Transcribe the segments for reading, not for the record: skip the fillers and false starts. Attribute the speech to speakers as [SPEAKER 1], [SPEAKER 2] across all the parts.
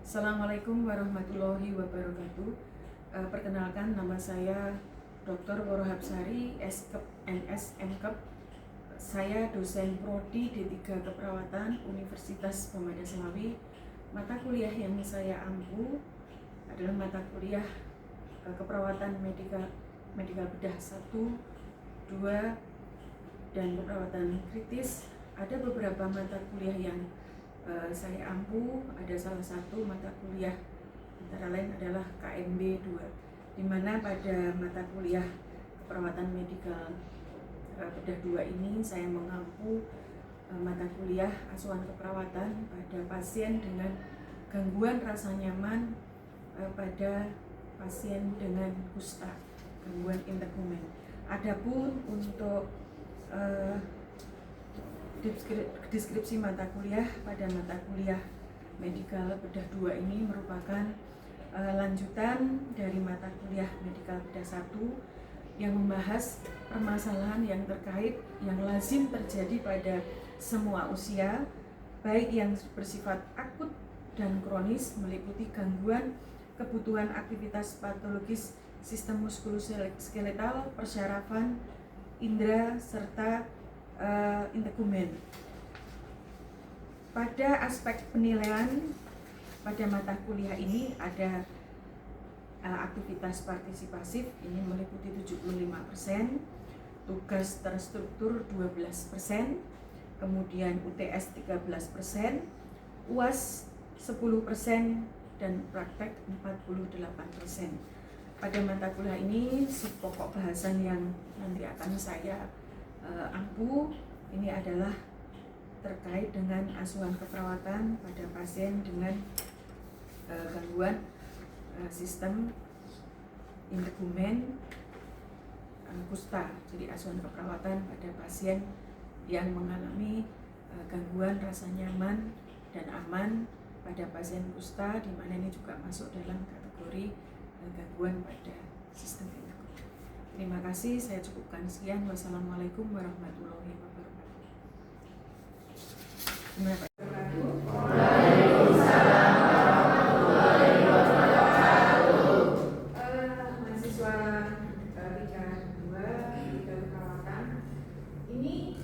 [SPEAKER 1] Assalamualaikum warahmatullahi wabarakatuh. Perkenalkan, nama saya Dr. Worohabsari, SKEP, NS, MKEP. Saya dosen Prodi D3 Keperawatan Universitas Pemuda Semawi. Mata kuliah yang saya ampu adalah mata kuliah keperawatan medikal bedah 1, 2, dan keperawatan kritis. Ada beberapa mata kuliah yang saya ampu. Ada salah satu mata kuliah antara lain adalah KMB 2, di mana pada mata kuliah keperawatan medikal bedah 2 ini saya mengampu mata kuliah asuhan keperawatan pada pasien dengan gangguan rasa nyaman pada pasien dengan kusta, gangguan integumen. Adapun untuk deskripsi mata kuliah pada mata kuliah medikal bedah 2 ini merupakan lanjutan dari mata kuliah medikal bedah 1 yang membahas permasalahan yang terkait yang lazim terjadi pada semua usia, baik yang bersifat akut dan kronis, meliputi gangguan kebutuhan aktivitas patologis sistem muskuloskeletal, persyarafan, indera, serta integumen. Pada aspek penilaian pada mata kuliah ini ada aktivitas partisipasif, ini meliputi 75%, tugas terstruktur 12%, kemudian UTS 13%, UAS 10%, dan praktek 48%. Pada mata kuliah ini pokok bahasan yang nanti akan saya ampu ini adalah terkait dengan asuhan keperawatan pada pasien dengan gangguan sistem integumen kusta. Jadi asuhan keperawatan pada pasien yang mengalami gangguan rasa nyaman dan aman pada pasien kusta, di mana ini juga masuk dalam kategori gangguan pada sistem integumen. Terima kasih, saya cukupkan sekian. Wassalamualaikum warahmatullahi wabarakatuh.
[SPEAKER 2] Waalaikumsalam warahmatullahi wabarakatuh.
[SPEAKER 1] Mahasiswa tingkat 2 tingkat keperawatan, ini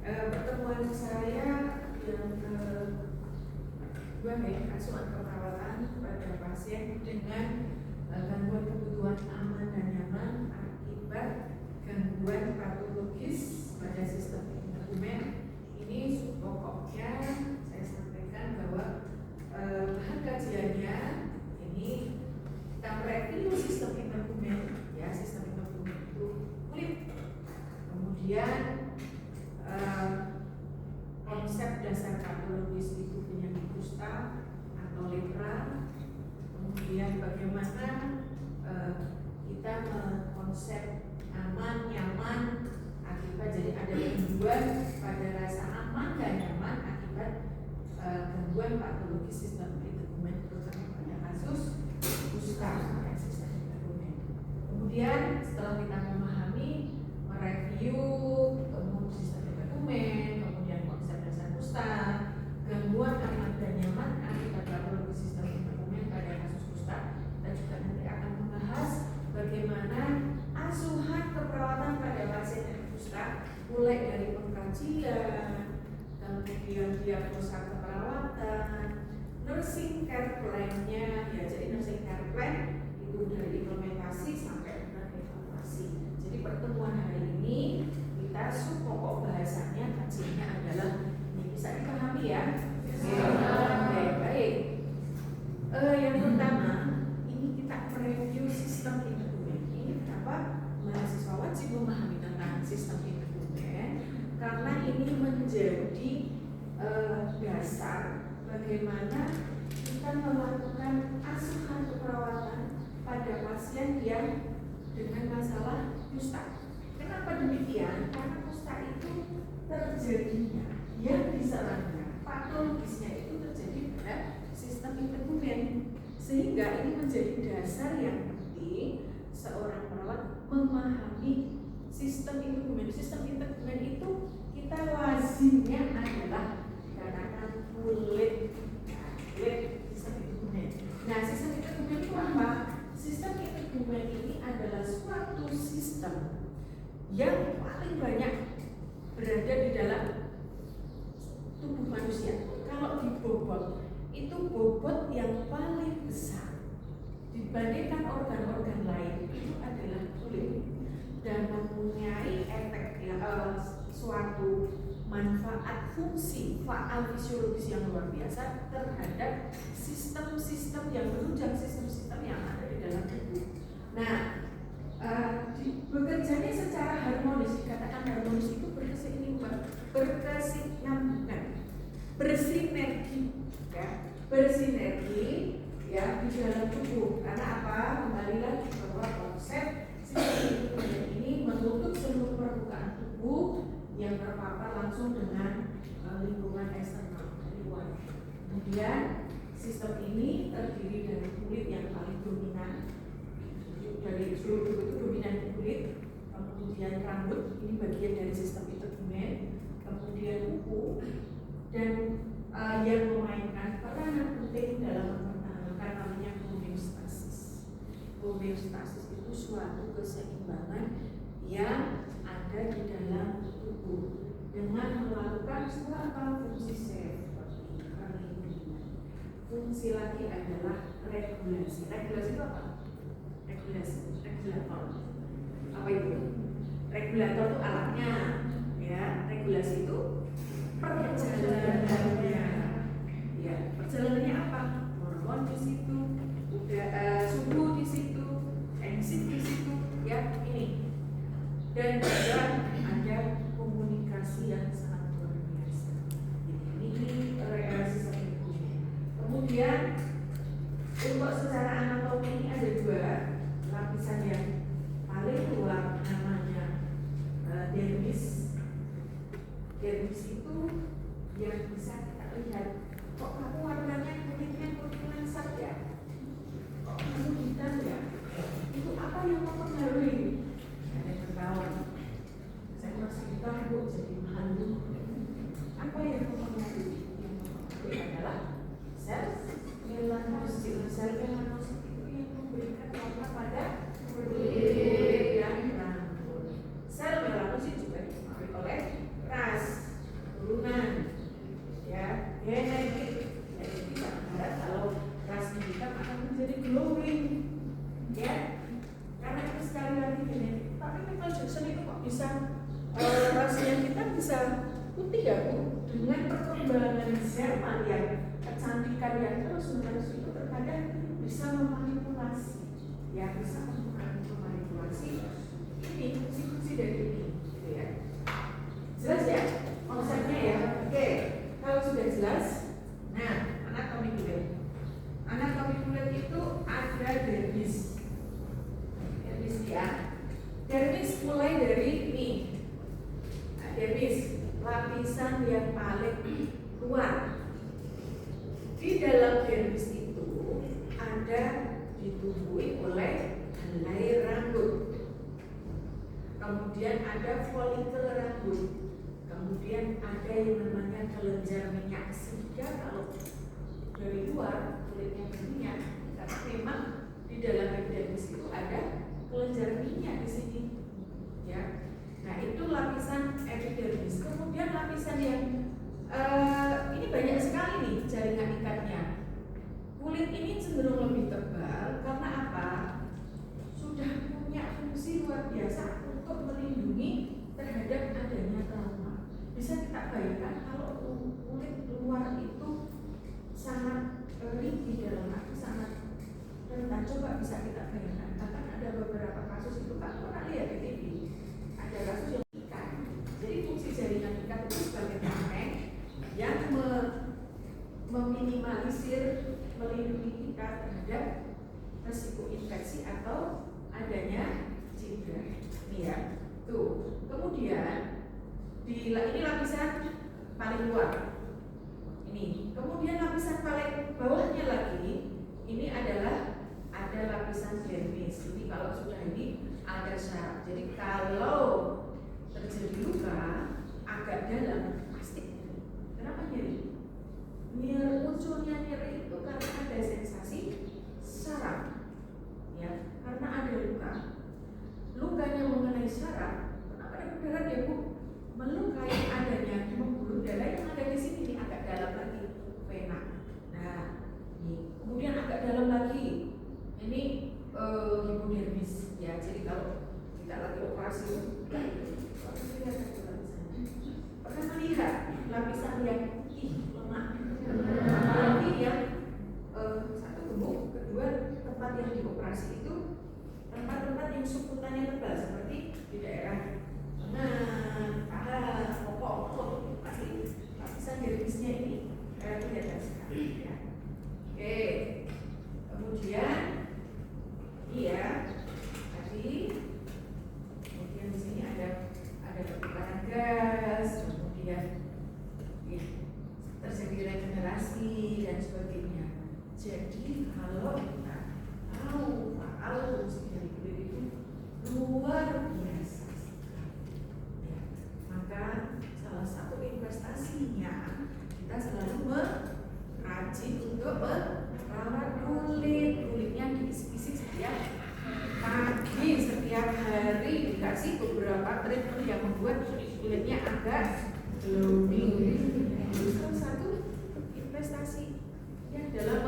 [SPEAKER 1] pertemuan saya yang kedua, asuhan keperawatan pada pasien dengan gangguan kebutuhan aman dan nyaman akibat gangguan patologis pada sistem integumen. Ini pokoknya saya sampaikan bahwa bahan kajiannya ini kita mereview sistem integumen, ya, sistem integumen itu kulit, kemudian konsep dasar patologis itu penyakit kusta atau lepra, kemudian bagaimana kita mengkonsep aman, nyaman akibat, jadi ada gangguan pada rasa aman dan nyaman akibat gangguan patologis sistem integumen, terutama pada kasus kusta, ya, sistem integumen. Kemudian setelah kita memahami, mereview sistem integumen, kemudian konsep dasar kusta, gangguan aman dan nyaman akibat patologis sistem integumen pada kasus kusta, kita juga nanti akan membahas bagaimana asuhan keperawatan pada pasien dengan kusta, mulai dari pengkajian, kemudian diagnosa keperawatan, nursing care plan-nya, ya, jadi nursing care plan itu dari implementasi sampai dengan evaluasi. Jadi pertemuan hari ini kita pokok bahasannya, kajiannya adalah ini, bisa dipahami ya? Baik. Yang pertama, ini kita mereview sistem integumen. Ini kenapa mahasiswa wajib memahami tentang sistem integumen, karena ini menjadi dasar bagaimana kita melakukan asuhan keperawatan pada pasien yang dengan masalah kusta. Kenapa demikian? Karena kusta itu terjadinya, yang diserangnya, patologisnya itu terjadi pada sistem integumen, sehingga ini menjadi dasar yang penting seorang perawat memahami sistem integumen. Sistem integumen itu kita lazimnya adalah dikatakan kulit sistem integumen. yang paling banyak berada di dalam tubuh manusia. Kalau dibobot, itu bobot yang paling besar dibandingkan organ-organ lain itu adalah kulit, dan mempunyai efek suatu manfaat fungsi faal fisiologis yang luar biasa terhadap sistem-sistem yang menunjang sistem-sistem yang ada di dalam tubuh. Nah, bekerjanya secara harmonis, dikatakan harmonis itu berkesinambungan, bersinergi, ya, bersinergi ya di dalam tubuh. Karena apa? Kembali lagi bahwa konsep sistem ini menutup seluruh permukaan tubuh yang terpapar langsung dengan lingkungan eksternal dari luar. Kemudian sistem ini terdiri dari kulit yang paling dominan, dari seluruh tubuh itu dominan kulit, kemudian rambut, ini bagian dari sistem integumen, kemudian kuku, dan yang memainkan peranan penting dalam mempertahankan namanya homeostasis. Homeostasis itu suatu keseimbangan yang ada di dalam tubuh dengan melakukan suatu fungsi seperti perlindungan. Fungsi lagi adalah regulasi. Regulasi itu apa? Regulator. Apa itu? Regulator itu alatnya, ya. Regulasi itu perjalanannya, ya. Perjalanannya apa? Hormon di situ, suhu di situ, enzim di situ, ya. Ini. Dan juga ada komunikasi yang sangat luar biasa. Ini sistem itu. Kemudian untuk secara anatomi ini ada dua lapisan yang paling luar, namanya dermis. Dermis itu yang bisa kita lihat. Kok kamu warnanya kulitnya kuning langsat ya? Kok kamu hitam ya? Itu apa yang mempengaruhi? Ada yang ketawa. Saya masih hitam bu, jadi malu. Apa yang mempengaruhi? Yang mempengaruhi adalah sel melanosit. Sel melanosit itu yang memberikan warna pada kulit dan rambut. Sel melanosit juga dipengaruhi oleh ras, turunan, ya, genetik. Jadi kita berharap kalau ras kita akan menjadi glowing, ya, karena itu sekali lagi genetik. Tapi Michael Jackson itu kok bisa rasnya kita bisa putih ya bu, dengan perkembangan zaman yang kecantikan yang terus menerus itu terkadang bisa memanipulasi, ya, bisa memanipulasi ini fungsi-fungsi dari ini, gitu ya. Jelas ya konsepnya ya. Oke, kalau sudah jelas, nah anatomi kulit. Anatomi kulit itu ada dermis. Dermis ya. Dermis mulai dari ini. Nah, dermis lapisan yang paling luar. Di dalam dermis itu ada ditubuhi oleh helai rambut. Kemudian ada folikel rambut. Kemudian ada yang namanya kelenjar minyak. Sehingga kalau dari luar kulitnya berminyak, karena memang di dalam epidermis itu ada kelenjar minyak di sini, ya. Nah itu lapisan epidermis. Kemudian lapisan yang ini banyak sekali nih jaringan ikatnya. Kulit ini cenderung lebih tebal karena apa? Sudah punya fungsi luar biasa untuk melindungi terhadap adanya trauma. Bisa kita bayangkan kalau kulit luar itu sangat di dalam arti sangat rentan. Coba bisa kita bayangkan. Bahkan ada beberapa kasus itu kan pernah lihat di TV. Ada kasus yang ikat. Jadi fungsi jaringan ikat itu sebagai tameng yang meminimalisir, melindungi kita terhadap resiko infeksi atau adanya cedera. Ini ya. Tuh. Kemudian ini lapisan paling luar. Ini. Kemudian lapisan paling bawahnya lagi, ini adalah ada lapisan dermis. Jadi kalau sudah ini ada syaraf. Jadi kalau terjadi luka agak dalam pasti. Kenapa nyeri? Munculnya nyeri itu karena ada sensasi saraf, ya, karena ada luka. Lukanya mengenai saraf, kenapa yang dioperasi itu tempat-tempat yang sukutannya tebal seperti di daerah lengan, paha, pokok, pasti lapisan dermisnya ini kelihatan sekali ya. Oke, kemudian iya tadi, kemudian di sini ada pertukaran gas, kemudian terjadi regenerasi dan sebagainya. Jadi kalau kita tahu faal fungsi dari kulit itu luar biasa sekali, ya, maka salah satu investasinya kita selalu rajin untuk merawat kulitnya diisi-isi setiap pagi, setiap hari dikasih beberapa treatment yang membuat kulitnya agak glowing. Itu salah satu investasi ya dalam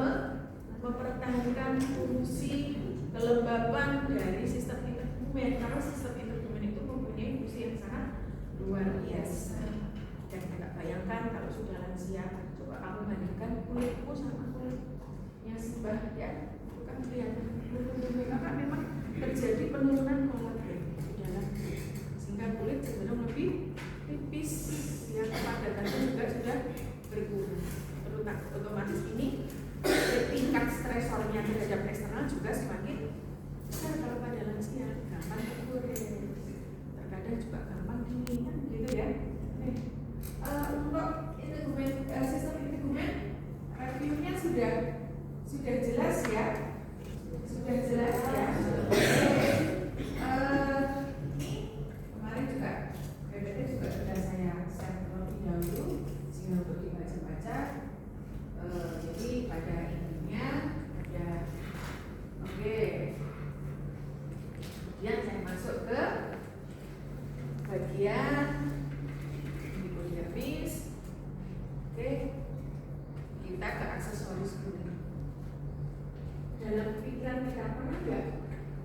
[SPEAKER 1] mempertahankan fungsi kelembapan dari sistem intergumen, karena sistem intergumen itu mempunyai fungsi yang sangat luar biasa. Dan kita bayangkan kalau sudah lansia, coba kamu bandingkan kulitmu sama kulitnya Simbah ya, bukan kelihatan karena memang terjadi penurunan kolagen di dalam kulit, sehingga kulit cenderung lebih tipis, yang kepadatannya juga sudah berkurang. Otomatis ini tingkat stresornya terhadap eksternal juga semakin besar kalau pada lansia, gampang tergores, terkadang juga gampang dingin, gitu ya. Untuk intergumen, sistem intergumen, reviewnya sudah jelas ya, ini kemarin juga PPT juga sudah saya share terlebih dahulu sehingga untuk dibaca-baca. Jadi pada intinya ada, oke. Kemudian saya masuk ke bagian dermis. Oke, kita ke aksesoris kulit. Dalam pikiran kita pernah nggak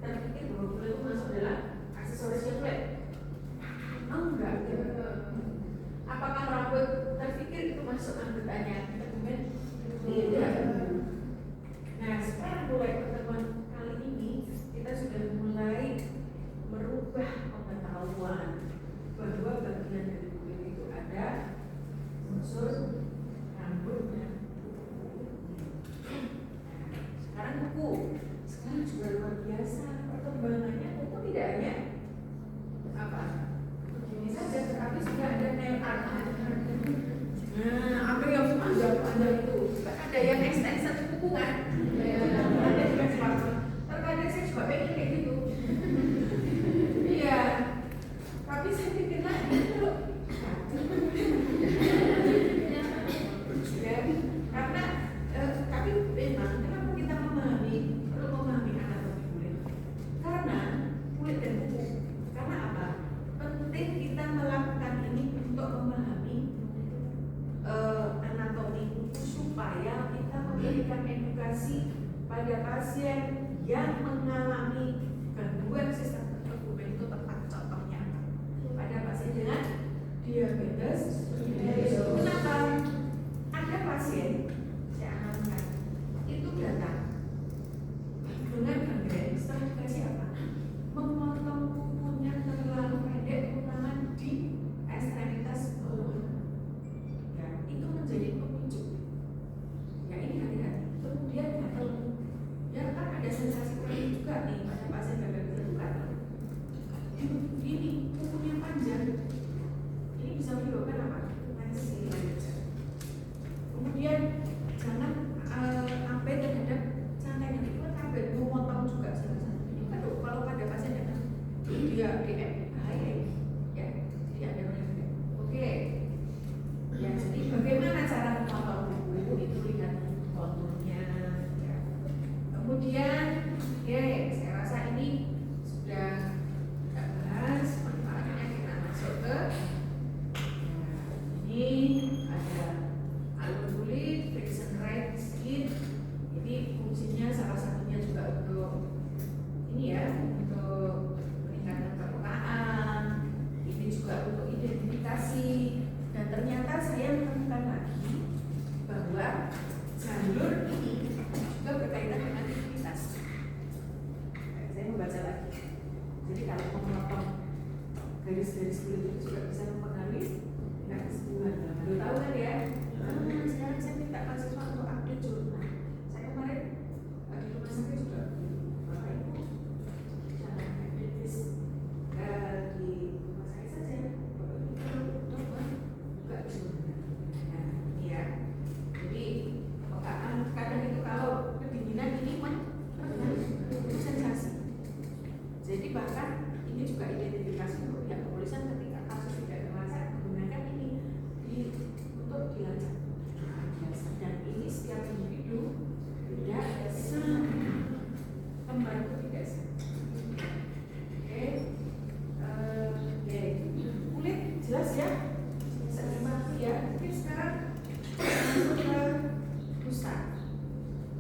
[SPEAKER 1] terpikir bahwa kulit itu masuk dalam aksesorisnya kulit? Enggak. Apakah rambut terpikir itu masuk anggotanya intergumen? Tidak. Nah, sekarang mulai pertemuan kali ini kita sudah mulai merubah pengetahuan bahwa bagian dari kulit itu ada unsur rambut dan kuku. Sekarang kuku, sekarang juga luar biasa perkembangannya. Kuku tidak hanya apa begini saja, tetapi sudah ada nail art. Nah, apa yang panjang-panjang itu? Ada yang extension kuku kan? Ada juga sepatu. Terkadang saya juga pengen kayak gitu. Iya. Tapi saya pikir lagi kalau ya, karena tapi memang kenapa kita perlu memahami anatomi kulit? Karena kulit dan kuku. Karena apa? Penting kita melakukan ini untuk memahami anatomi kuku supaya kita memberikan edukasi pada pasien yang mengalami gangguan sistem intergumen itu tepat. Contohnya pada pasien dengan diabetes. Kenapa? Ada pasien saya alami itu datang dengan gangren setelah dikasih apa? Memotong kukunya terlalu pendek, terutama di ekstremitas bawah. Ya, itu menjadi pemicu. Ya ini hati-hati. Kemudian gatal. Ya kan ada sensasi kurang juga nih pada pasien gagal gatal. Ini kukunya panjang. Ini bisa menyebabkan apa? Masih lanjut. Kemudian jangan sampai terhadap santai itu kan sampai memotong juga salah satunya. Kalau pada pasien datang dia DM bahaya ya, tidak ada orang. Oke. Ya, jadi bagaimana cara memotong kuku itu lihat konturnya. Ya. Kemudian, oke, saya rasa ini sudah kita bahas manfaatnya. Kita masuk ke ini ada alur kulit, friction right skin. Ini fungsinya salah satunya juga untuk ini ya, untuk meningkatkan kepekaan. Ini juga untuk identifikasi. Dan ternyata saya menemukan lagi bahwa jalur ini juga berkaitan dengan imunitas.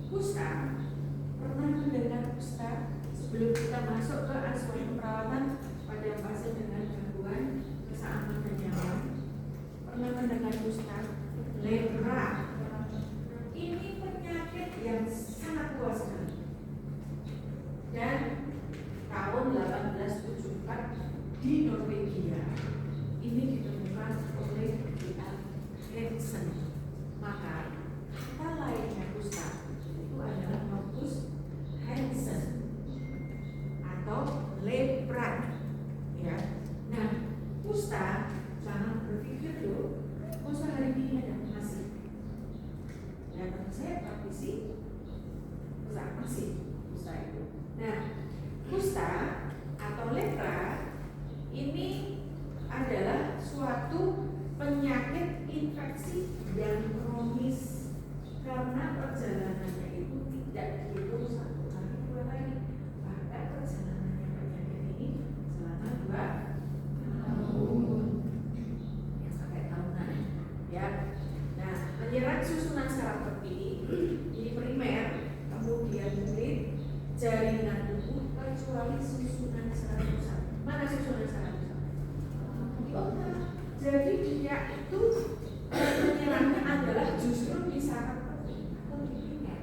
[SPEAKER 1] kusta, pernah mendengar kusta? Sebelum kita masuk ke asuhan perawatan pada pasien dengan gangguan keseimbangan dan nyawa, pernah mendengar kusta? Lepra. Ini penyakit yang sangat luas sekali. Dan tahun 1874 di Norwegia ini ditemukan oleh J.A. Hansen. Maka kata lainnya kusta itu adalah morbus Hansen atau lepra, ya. Nah, kusta jangan berpikir loh, kusta hari ini ada masih. Ya, teman saya praktisi kusta masih kusta itu. Nah, kusta atau lepra ini adalah suatu penyakit infeksi yang kronis karena perjalanannya itu tidak dihitung 1 hari 2 hari, bahkan perjalanannya penyakit ini selama 2 tahun, ya sampai tahunan, ya. Nah, menyerang susunan saraf tepi ini primer, kemudian kulit, jaringan tubuh, kecuali susunan saraf pusat. Mana susunan saraf pusat? Di otak. Jadi dia itu menyerangnya adalah justru di saraf tepi atau di primer.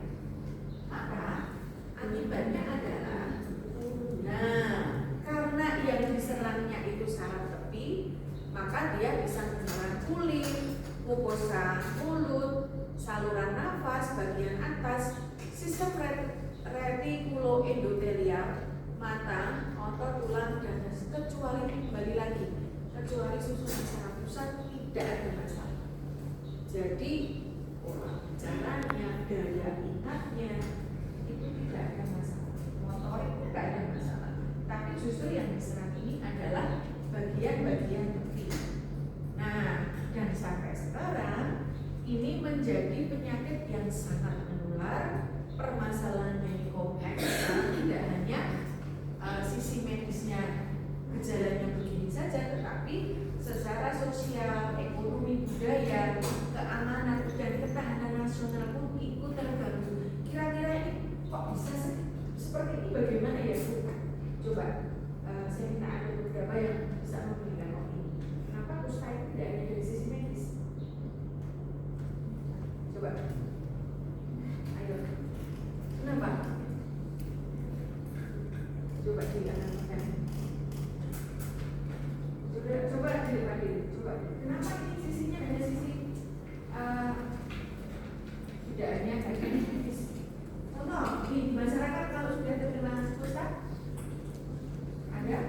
[SPEAKER 1] Maka akibatnya adalah, nah, karena yang diserangnya itu saraf tepi, maka dia bisa menyerang kulit, mukosa mulut, saluran nafas bagian atas, sistem retikuloendotelial, mata, otot, tulang, dan kecuali kembali lagi, kecuali susunan saraf pusat tidak ada masalah. Jadi pola bicaranya, daya ingatnya itu tidak ada masalah, motorik tidak ada masalah. Tapi justru yang diserang ini adalah bagian-bagian tepi. Nah, dan sampai sekarang ini menjadi penyakit yang sangat menular. Permasalahannya ini kompleks, tidak hanya sisi medisnya gejalanya begini saja, tetapi secara sosial, ekonomi, budaya, keamanan dan ketahanan nasional pun ikut terganggu. Kira-kira ini kok bisa seperti ini? Bagaimana ya Bu? Coba saya minta ada beberapa yang bisa memberikan opini. Kenapa kusta itu tidak ada dari sisi medis? Coba, ayo. Kenapa? Coba dianalisa. Coba dilihat dulu. Coba. Kenapa ini sisinya ada sisi tidak hanya bagian medis? Contoh di masyarakat kalau sudah terkena kusta ada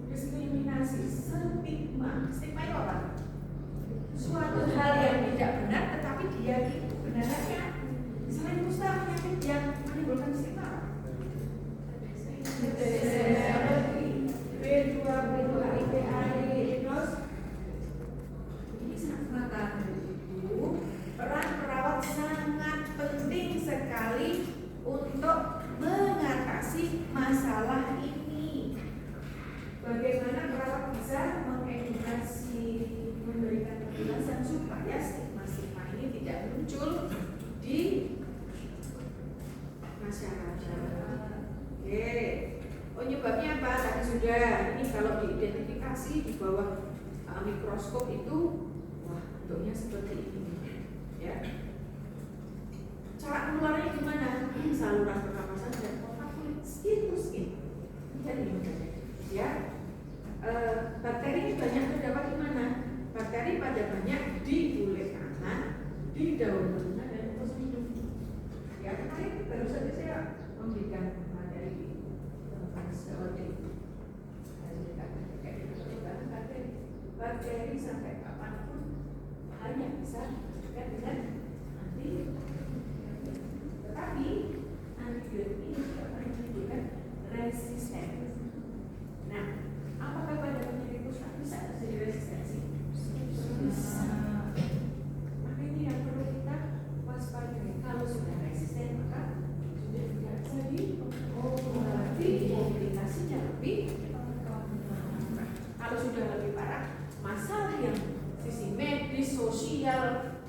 [SPEAKER 1] diskriminasi, stigma. Stigma itu apa? Suatu hal yang tidak benar tetapi diyakini kebenarannya. Selain kusta, penyakit yang menimbulkan stigma apa? B2, HIV, AIDS. Ini sangat maka itu peran perawat sangat penting sekali untuk mengatasi masalah ini. Bagaimana perawat bisa mengedukasi, memberikan penjelasan supaya stigma-stigma ini tidak muncul di masyarakat. Oke. Penyebabnya apa? Tadi sudah. Ini kalau diidentifikasi di bawah mikroskop itu, wah, bentuknya seperti ini, ya. Cara penularannya gimana? Saluran pernapasan dan kontak kulit, skin to skin. Jadi ya, bakteri banyak terdapat di mana? Bakteri pada banyak di kulit tangan, di daun telinga dan pos hidung. Ya, kemarin baru saja saya memberikan materi di bakteri sampai kapanpun hanya bisa dengan antibiotik. Tetapi antibiotik ini juga menimbulkan resistensi. Nah, apakah pada penyakit kusta bisa terjadi resistensi? Bisa. Maka ini yang perlu kita waspadai. Kalau sudah resisten maka sudah tidak bisa diobati, komplikasinya lebih. Kalau sudah lebih parah, masalah yang sisi medis, sosial,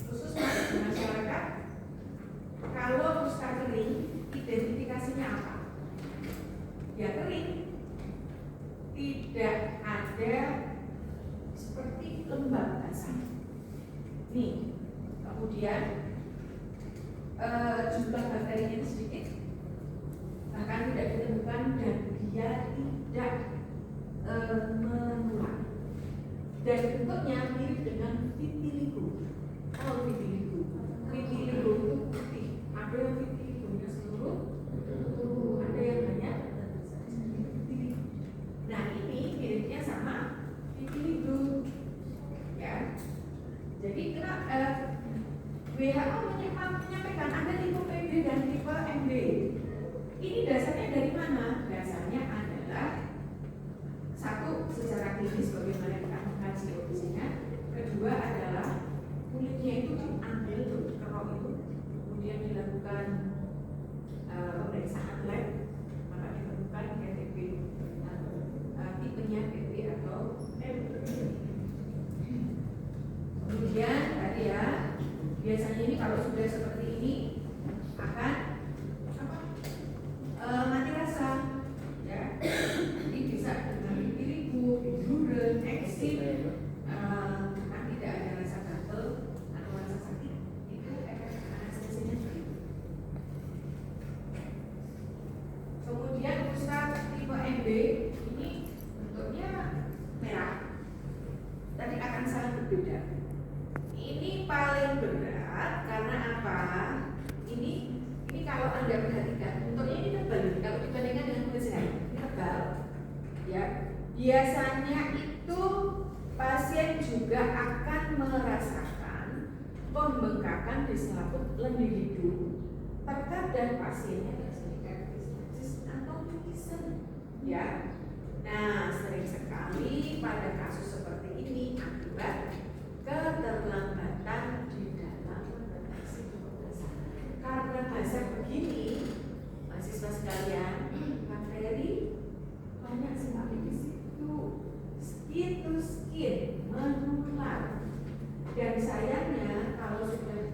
[SPEAKER 1] khusus di masyarakat, kalau kusta kering identifikasinya apa? Ya kering, tidak ada seperti lembab basah. Nih, kemudian jumlah bakterinya sedikit, bahkan tidak ditemukan dan dia tidak menular. Dan bentuknya mirip dengan vitiligo. Oh, vitiligo. Vitiligo itu putih. Ada yang vitiligonya seluruh tubuh, ada yang hanya vitiligo. Nah, ini miripnya sama vitiligo. Ya. Jadi WHO menyampaikan ada tipe PB dan tipe MB. Ini dasarnya dari mana? Dasarnya adalah satu, secara klinis bagaimana kita mengkaji kondisinya. Kedua adalah kulitnya itu diambil kerok itu, kemudian dilakukan pemeriksaan lab, maka ditemukan TB tipenya PB atau MB. Kemudian tadi ya, biasanya ini kalau sudah seperti ini akan mati rasa, ya. Jadi bisa dengan vitiligo, biduren, eksim, tidak ada rasa gatal atau rasa sakit. Itu efek anestesinya seperti itu. Kemudian kusta tipe MB ini bentuknya merah. Tadi akan sangat berbeda. Ini paling berat karena apa? Ini kalau Anda perhatikan, bentuknya ini tebal. Kalau dibandingkan dengan kulit sehat, ini tebal. Ya, biasanya itu pasien juga akan merasakan pembengkakan di selaput lendir hidung. Terkadang pasiennya terjadi atau pingsan. Ya, nah sering sekali pada kasus seperti ini akibat keterlambatan di dalam mendeteksi pementasan. Karena bahasa begini, mahasiswa sekalian, bakteri banyak sekali di situ, skin to skin menular. Dan sayangnya kalau sudah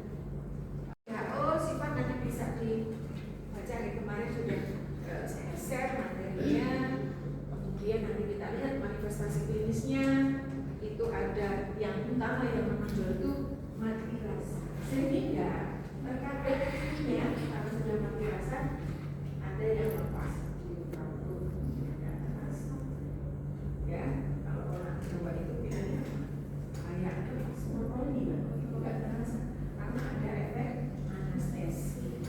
[SPEAKER 1] sifat nanti bisa dibaca ya, kemarin sudah saya share materinya. Kemudian nanti kita lihat manifestasi klinisnya. Itu ada yang utama yang menonjol itu mati rasa, sehingga terkadang ya kalau sudah mati rasa ada yang lepas di rambut dan rasa. Ya, kalau orang Jawa itu bilangnya kayak semoroni, itu nggak terasa karena ada efek anestesi.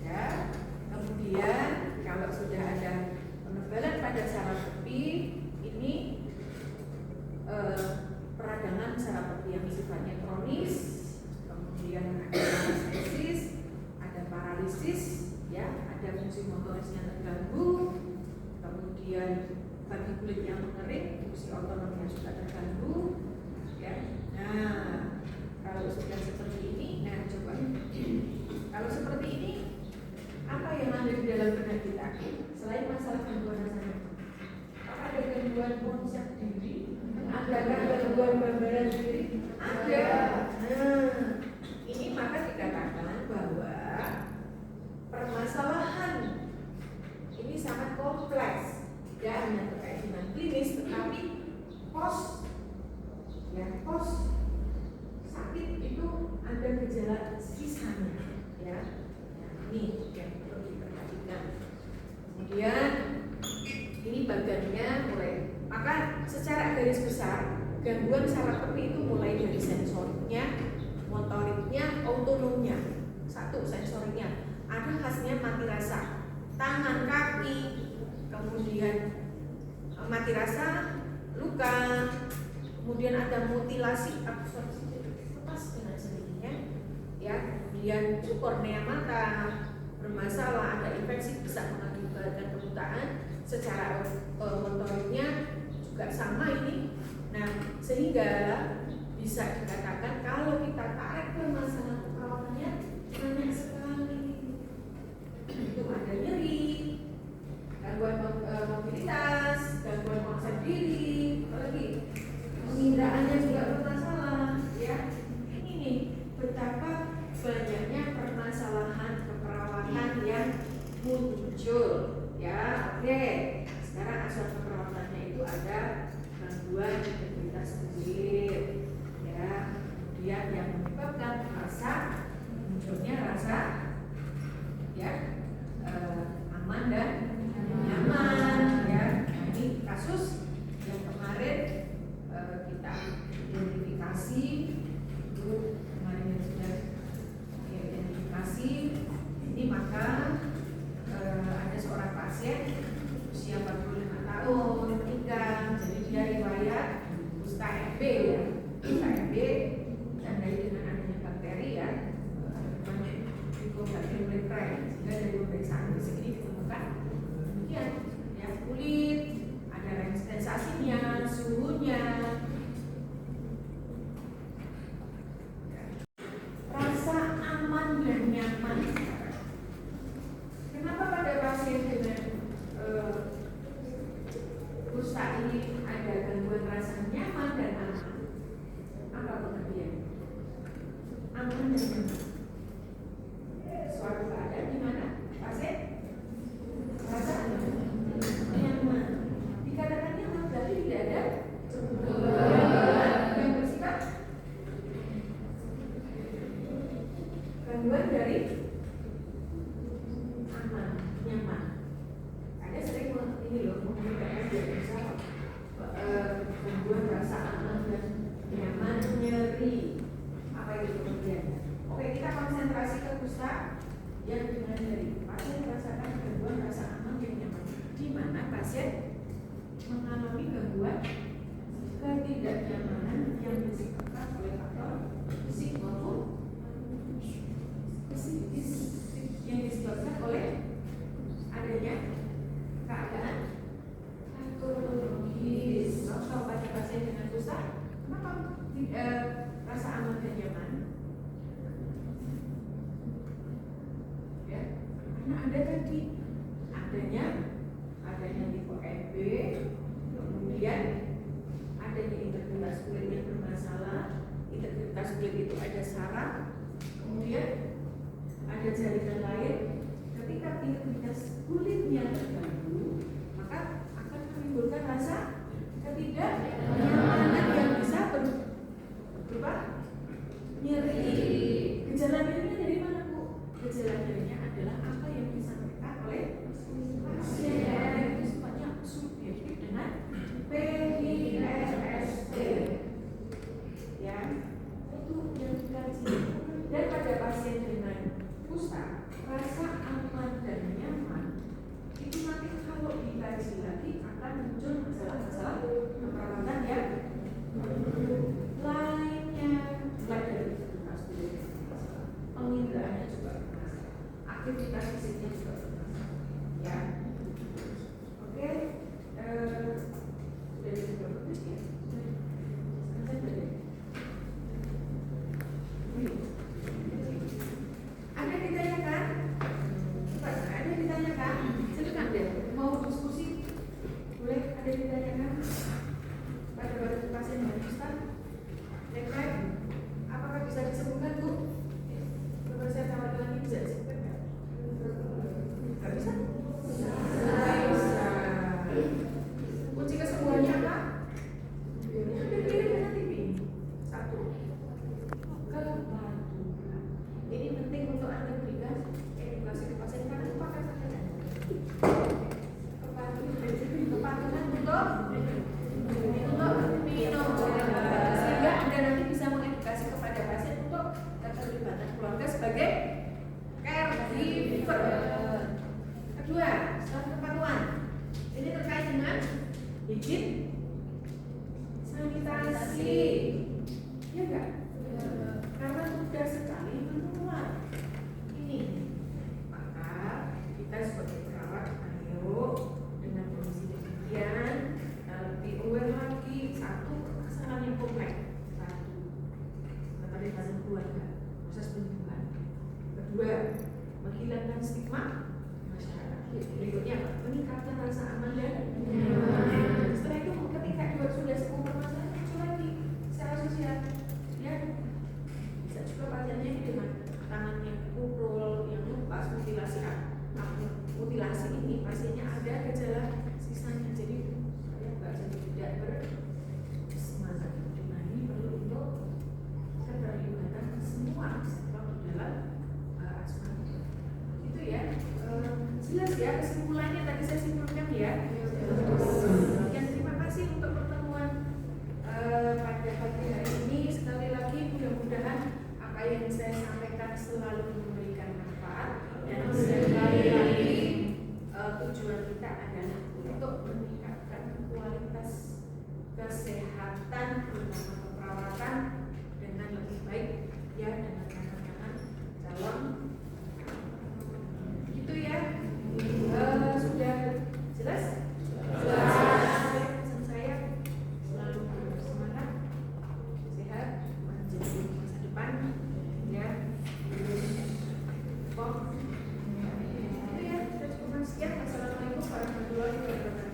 [SPEAKER 1] Ya, kemudian kalau sudah ada penebalan pada saraf tepi, ini peradangan saraf tepi yang sifatnya kronis, kemudian ada anestesis, ada paralisis, ya, ada fungsi motorisnya terganggu, kemudian bagi kulit yang mengering, fungsi otonomnya juga terganggu, ya. Nah, kalau sudah seperti ini, nah coba, kalau seperti ini, apa yang ada di dalam benak kita selain masalah gangguan rasa? Ada gangguan konsep diri, ada gangguan gambaran diri, ada. Nah, ini maka dikatakan bahwa permasalahan ini sangat kompleks, tidak hanya terkait dengan klinis, tetapi pos sakit itu ada gejala sisanya, ya. Nah, ini yang perlu diperhatikan. Kemudian ini bagiannya mulai, maka secara garis besar gangguan saraf tepi itu mulai dari sensoriknya, motoriknya, autonomnya. Satu, sensoriknya ada khasnya mati rasa, tangan, kaki, kemudian mati rasa, luka, kemudian ada mutilasi, absorpsi lepas dengan sendirinya, ya. Kemudian kornea mata bermasalah, ada infeksi bisa mengakibatkan kebutaan. Secara motoriknya juga sama ini. Nah, sehingga bisa dikatakan kalau kita tarik ke masalah perawatannya banyak sekali. Itu ada nyeri, gangguan mobilitas, gangguan konsep diri, apalagi pengindaannya juga bermasalah, ya. aman dan nyaman. Suatu keadaan di mana pasien merasa nyaman. Dikatakan nyaman berarti tidak ada yang bersifat gangguan dari aman, nyaman. Ada sering ini loh menggunakan diagnosa gangguan rasa aman dan nyaman, nyeri. Apa itu kemudian? Oke, kita konsentrasi ke kusta yang dimana dari pasien merasakan gangguan rasa aman dan nyaman, di mana pasien mengalami gangguan ketidaknyamanan yang disebabkan oleh faktor fisik maupun psikis yang disebabkan oleh adanya keadaan patologis. Contoh pada pasien dengan kusta, kenapa rasa aman dan nyaman? Ya, karena ada tadi adanya lipoEB, kemudian adanya integritas kulit yang bermasalah. Integritas kulit itu ada saraf, kemudian ada jaringan lain. Ketika integritas kulitnya terganggu, maka akan menimbulkan rasa ketidaknyamanan yang bisa berupa nyeri. Gejala nyerinya dari mana, Bu? Gejala nyerinya adalah apa yang disampaikan oleh pasien. Itu sifatnya subjektif dengan PIST. Ya, itu yang dikaji. Dan pada pasien dengan kusta, rasa aman dan nyaman itu nanti kalau dikaji lagi akan muncul masalah-masalah keperawatan yang lainnya. Mulai dari aktivitas kulit bermasalah, pengindaannya juga bermasalah, aktivitas fisiknya juga bermasalah. Ya, oke. Sudah disebut ya. Ada ditanyakan? Ada ditanyakan? Silakan deh. Mau diskusi? Boleh ada ditanyakan? Pada pasien dengan kusta, depresi, apakah bisa disembuhkan, Bu? Kalau saya tawarkan lagi bisa disembuhkan nggak? Nggak bisa? Bisa. Kunci kesembuhannya apa? Hampir nanti B. Satu. Kepatuhan. Ini penting untuk Anda berikan edukasi ke pasien karena itu pakai makanan. Kepatuhan untuk minum, sehingga Anda nanti bisa mengedukasi kepada pasien untuk keterlibatan keluarga sebagai caregiver. Kedua, selain kepatuhan, ini terkait dengan izin sanitasi, ya enggak? Karena mudah sekali menular ini, maka kita sebagai perawat ayo dengan kondisi demikian lebih aware lagi. Satu, kesalahan yang kompleks, satu keterlibatan keluarga, proses penyembuhan. Kedua, menghilangkan stigma masyarakat. Berikutnya apa? Meningkatkan rasa aman dan nyaman. Setelah itu ketika sudah semua permasalahan muncul lagi secara sosial, ya bisa juga pasiennya dengan tangannya pukul, yang lepas, mutilasi ini pasiennya ada gejala sisanya. Jadi saya nggak jadi tidak bersemangat. Nah ini perlu untuk keterlibatan semua sektor dalam asuransi. Itu ya, jelas ya kesimpulannya tadi saya simpulkan ya. Terima kasih untuk pertemuan pada pagi hari ini. Sekali lagi mudah-mudahan apa yang saya sampaikan selalu memberikan manfaat, dan sekali lagi tujuan kita adalah untuk meningkatkan kualitas kesehatan terutama keperawatan dengan lebih baik ya, dengan rekan-rekan calon. Gitu ya. Sudah jelas? Pesan saya selalu bersemangat, sehat, menjadi masa depan ya. Itu ya, sudah cukup sekian. Assalamualaikum warahmatullahi wabarakatuh.